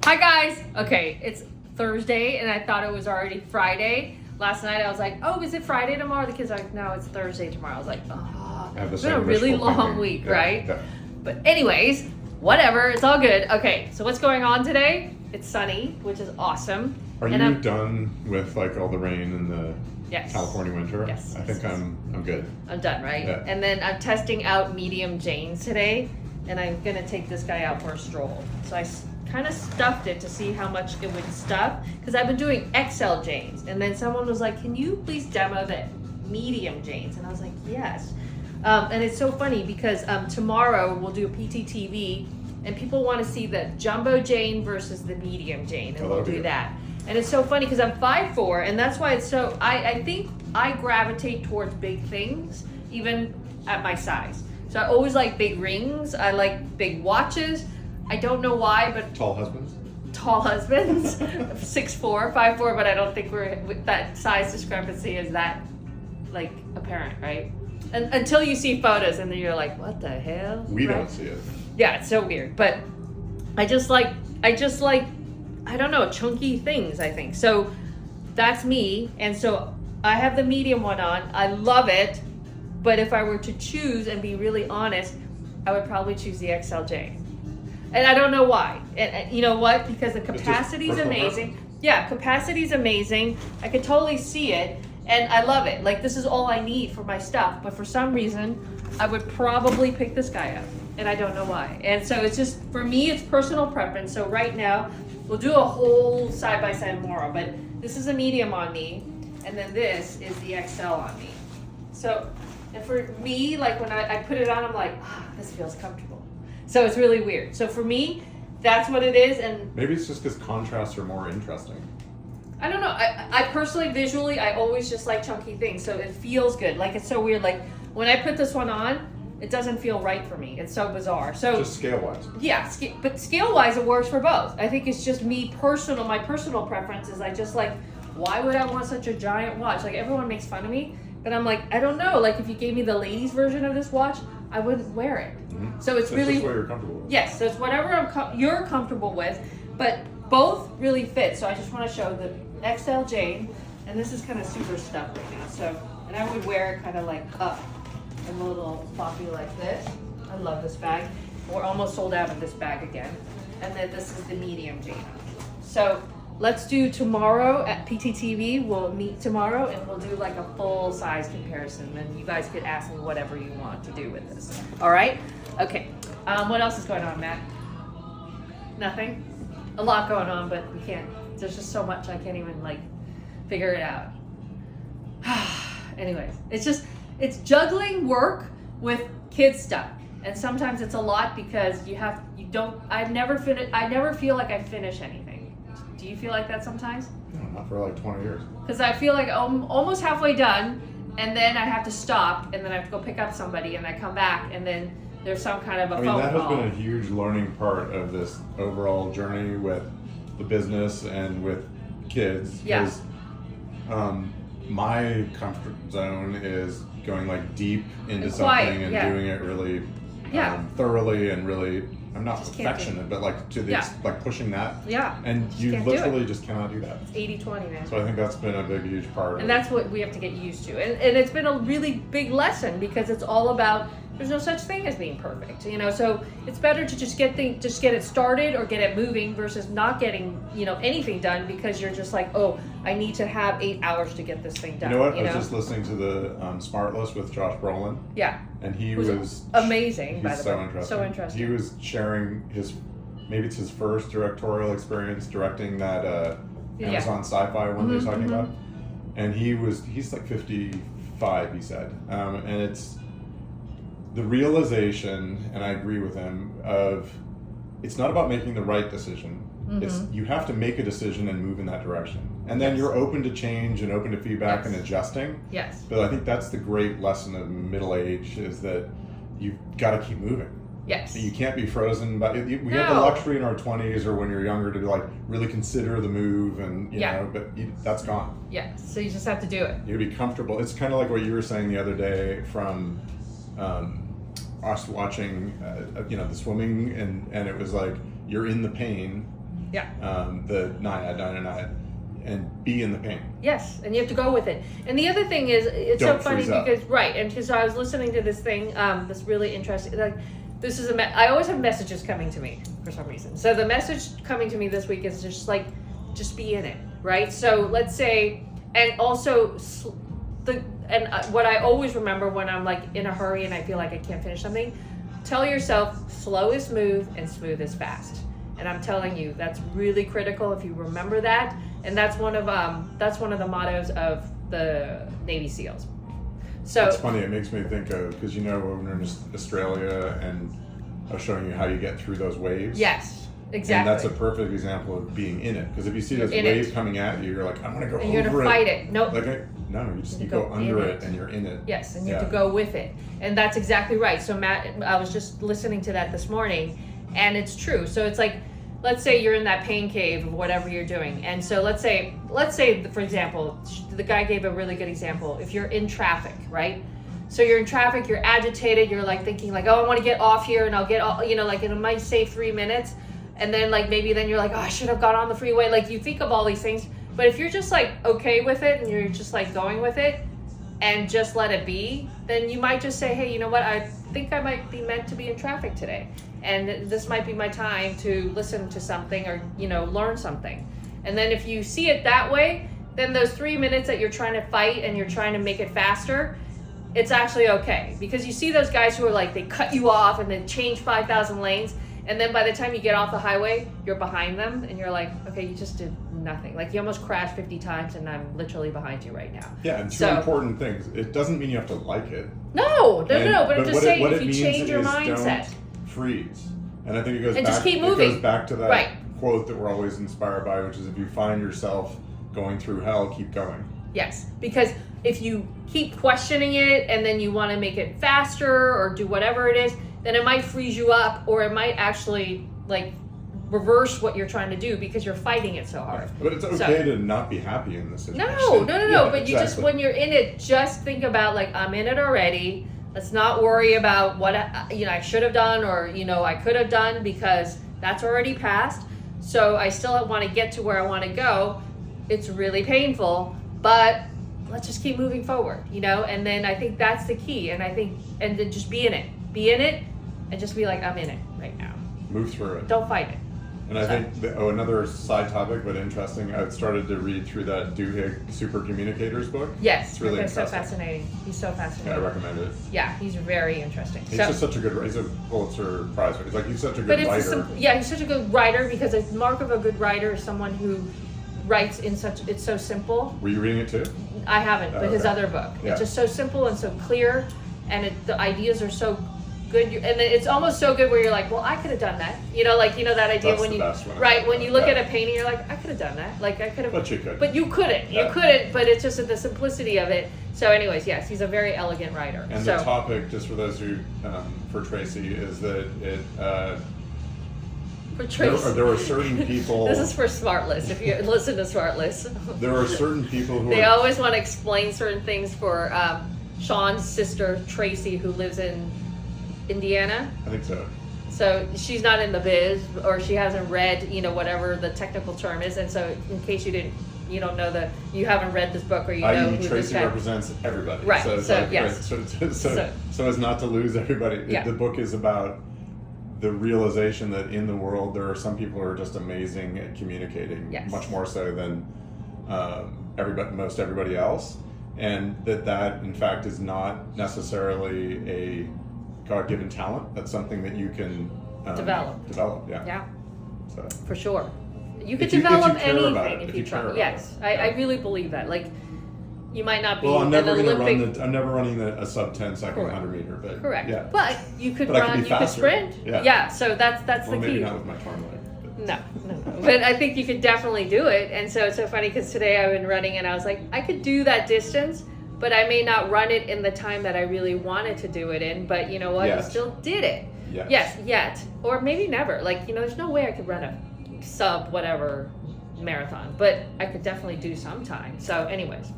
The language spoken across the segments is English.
Hi guys! Okay, it's Thursday and I thought it was already Friday. Last night I was like, oh, is it Friday tomorrow? The kids are like, no, it's Thursday tomorrow. I was like, oh, it's been a really long week, right? Yeah. But anyways, whatever, it's all good. Okay, so what's going on today? It's sunny, which is awesome. Are And you I'm done with like all the rain and the Yes. California winter? Yes, I yes, think yes. I'm good. I'm done, right? Yeah. And then I'm testing out medium Janes today, and I'm gonna take this guy out for a stroll. So I kind of stuffed it to see how much it would stuff, because I've been doing XL Janes, and then someone was like, can you please demo the medium Janes? And I was like, yes. And it's so funny because tomorrow we'll do a PTTV, and people want to see the jumbo Jane versus the medium Jane, and Oh, we'll that'll be do good. that. And it's so funny because I'm 5'4", and that's why it's so, I think I gravitate towards big things, even at my size. So I always like big rings, I like big watches. I don't know why, but Tall husbands? tall husbands, 6'4", 5'4", but I don't think that size discrepancy is that, like, apparent, right? And until you see photos and then you're like, what the hell? We right? don't see it. Yeah, it's so weird. But I just like, I don't know, chunky things, I think. So that's me. And so I have the medium one on. I love it. But if I were to choose and be really honest, I would probably choose the XLJ. And I don't know why. And you know what? Because the capacity is personal amazing. Yeah, capacity is amazing. I could totally see it. And I love it. Like, this is all I need for my stuff. But for some reason, I would probably pick this guy up. And I don't know why. And so it's just, for me, it's personal preference. So right now, we'll do a whole side-by-side tomorrow. But this is a medium on me. And then this is the XL on me. So, and for me, like when I put it on, I'm like, this feels comfortable. So it's really weird. So for me, that's what it is. And Maybe it's just because contrasts are more interesting. I don't know. I personally, visually, I always just like chunky things. So it feels good. Like, it's so weird. Like, when I put this one on, it doesn't feel right for me. It's so bizarre. So Just scale-wise. yeah, but scale-wise, it works for both. I think it's just me personal. My personal preference is I just like, why would I want such a giant watch? Like, everyone makes fun of me, but I'm like, I don't know. Like, if you gave me the ladies' version of this watch, I wouldn't wear it. Mm-hmm. So it's That's really just what you're comfortable with. yes. So it's whatever you're comfortable with, but both really fit. So I just want to show the XL Jane, and this is kind of super stuffed right now. So, and I would wear it kind of like up and a little floppy like this. I love this bag. We're almost sold out of this bag again. And then this is the medium Jane. So let's do tomorrow at PTTV. We'll meet tomorrow and we'll do like a full size comparison. Then you guys could ask me whatever you want to do with this. All right? Okay. What else is going on, Matt? Nothing? A lot going on, but we can't. There's just so much I can't even like figure it out. Anyways, it's juggling work with kids stuff. And sometimes it's a lot because I never feel like I finish anything. Do you feel like that sometimes? No, not for like 20 years. Because I feel like I'm almost halfway done, and then I have to stop, and then I have to go pick up somebody, and I come back, and then there's some kind of a phone call. That has been a huge learning part of this overall journey with the business and with kids. Yeah. Because my comfort zone is going like deep into And something quiet, and yeah. doing it really Yeah. thoroughly and really. I'm not Just can't do it. affectionate, but like to the Yeah. like pushing that. Yeah. And Just you can't do it. literally just cannot do that. It's 80-20, man. So I think that's been a big, huge part. And that's what we have to get used to. And it's been a really big lesson because it's all about there's no such thing as being perfect, you know. So it's better to just get it started or get it moving versus not getting, anything done because you're just like, oh, I need to have 8 hours to get this thing done. You know what? I was just listening to the Smart List with Josh Brolin, Yeah. and he Who's was amazing, He's by the so way. interesting. So interesting. He was sharing maybe it's his first directorial experience directing that Yeah. Amazon sci-fi one you're talking mhm. about, and he's like 55, he said, and it's the realization, and I agree with him, of it's not about making the right decision. It's you have to make a decision and move in that direction, and then Yes. you're open to change and open to feedback Yes. and adjusting. Yes. But I think that's the great lesson of middle age is that you've got to keep moving. Yes. You can't be frozen. But we have the No. luxury in our 20s or when you're younger to like really consider the move, and Yeah. but that's gone. Yeah. So you just have to do it. You be comfortable. It's kind of like what you were saying the other day from us watching, the swimming, and it was like you're in the pain, Yeah. The naiad, and be in the pain. Yes, and you have to go with it. And the other thing is, it's Don't so funny freeze up. because and because I was listening to this thing, this really interesting. Like, this is I always have messages coming to me for some reason. So the message coming to me this week is just like, just be in it, right? So let's say, and also what I always remember when I'm like in a hurry and I feel like I can't finish something, tell yourself slow is smooth and smooth is fast. And I'm telling you, that's really critical if you remember that. And that's one of the mottos of the Navy SEALs. So it's funny. It makes me think of, because when we're in Australia and I was showing you how you get through those waves. Yes, exactly. And that's a perfect example of being in it. Because if you see this wave coming at you, you're like, I'm gonna go and over it. You're gonna fight it. Nope. No, you go under it and you're in it. Yes, and you have to go with it. And that's exactly right. So Matt, I was just listening to that this morning, and it's true. So it's like, let's say you're in that pain cave of whatever you're doing. And so let's say, for example, the guy gave a really good example. If you're in traffic, right? So you're in traffic, you're agitated, you're like thinking like, oh, I want to get off here and I'll get off, like it might save 3 minutes. And then like, maybe then you're like, oh, I should have got on the freeway. Like you think of all these things, but if you're just like okay with it and you're just like going with it and just let it be, then you might just say, hey, you know what? I think I might be meant to be in traffic today. And this might be my time to listen to something or, learn something. And then if you see it that way, then those 3 minutes that you're trying to fight and you're trying to make it faster, it's actually okay. Because you see those guys who are like, they cut you off and then change 5,000 lanes. And then by the time you get off the highway, you're behind them and you're like, okay, you just did nothing. Like you almost crashed 50 times and I'm literally behind you right now. Yeah, and two important things. It doesn't mean you have to like it. No, but I'm just saying if you change your mindset. Don't freeze. And I think it goes just keep moving. It goes back to that quote that we're always inspired by, which is if you find yourself going through hell, keep going. Yes, because if you keep questioning it and then you want to make it faster or do whatever it is, then it might freeze you up or it might actually like reverse what you're trying to do because you're fighting it so hard. But it's okay to not be happy in this situation. No. Yeah, but you just, when you're in it, just think about like, I'm in it already. Let's not worry about what I should have done or I could have done because that's already passed. So I still want to get to where I want to go. It's really painful, but let's just keep moving forward, And then I think that's the key. And then just be in it, and just be like, I'm in it right now. Move through it. Don't fight it. And I think, another side topic, but interesting, I've started to read through that Duhigg Super Communicators book. Yes, it's really so fascinating. He's so fascinating. Yeah, I recommend it. Yeah, he's very interesting. He's just such a good, he's a Pulitzer Prize winner. He's such a good writer. He's such a good writer because a mark of a good writer is someone who writes it's so simple. Were you reading it too? I haven't, but his other book. Yeah. It's just so simple and so clear, and the ideas are so good, and it's almost so good where you're like, well, I could have done that. That idea. That's when the you best one. when you look at a painting, you're like, I could have done that. Like I could have. But you could. But you couldn't. Yeah. You couldn't. But it's just the simplicity of it. So, anyways, yes, he's a very elegant writer. And the topic, just for those who, for Tracy, is that it. For Tracy. There are certain people. This is for Smartless. If you listen to Smartless. There are certain people who. They always want to explain certain things for Sean's sister Tracy, who lives in Indiana. I think so. So she's not in the biz, or she hasn't read, whatever the technical term is. And so, in case you don't know you haven't read this book, or you know who Tracy represents everybody. Right. So yes. So as not to lose everybody, the book is about the realization that in the world there are some people who are just amazing at communicating, much more so than most everybody else, and that in fact is not necessarily a God-given talent. That's something that you can develop. Yeah. So for sure, you could develop anything if you try. Yes, I really believe that. Like, you might not be. Well, I'm never Olympic... I'm never running a sub 10-second 100 meter, but correct. Yeah. But you could run. You could sprint. Yeah. So that's the key. Maybe not with my farm leg. No. But I think you could definitely do it. And so it's so funny because today I've been running and I was like, I could do that distance, but I may not run it in the time that I really wanted to do it in. But you know what? I still did it. Yes, yet. Or maybe never. Like, there's no way I could run a sub whatever marathon, but I could definitely do sometime. So anyways.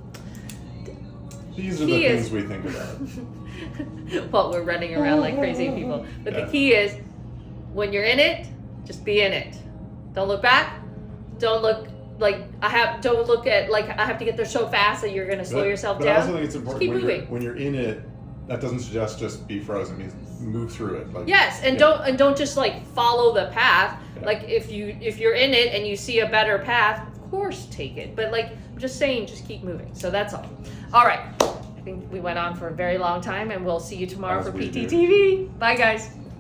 These are the things we think about. Well, we're running around like crazy people. But the key is, when you're in it, just be in it. Don't look back. don't look like don't look at like I have to get there so fast that you're going to slow yourself but down. I also think it's important keep moving. when you're in it. That doesn't suggest just be frozen. It means move through it. Like, Yes, and don't just like follow the path. Yeah. Like if you're in it and you see a better path, of course take it. But like I'm just saying, just keep moving. So that's all. All right. I think we went on for a very long time, and we'll see you tomorrow As for we do. PTTV. Bye, guys.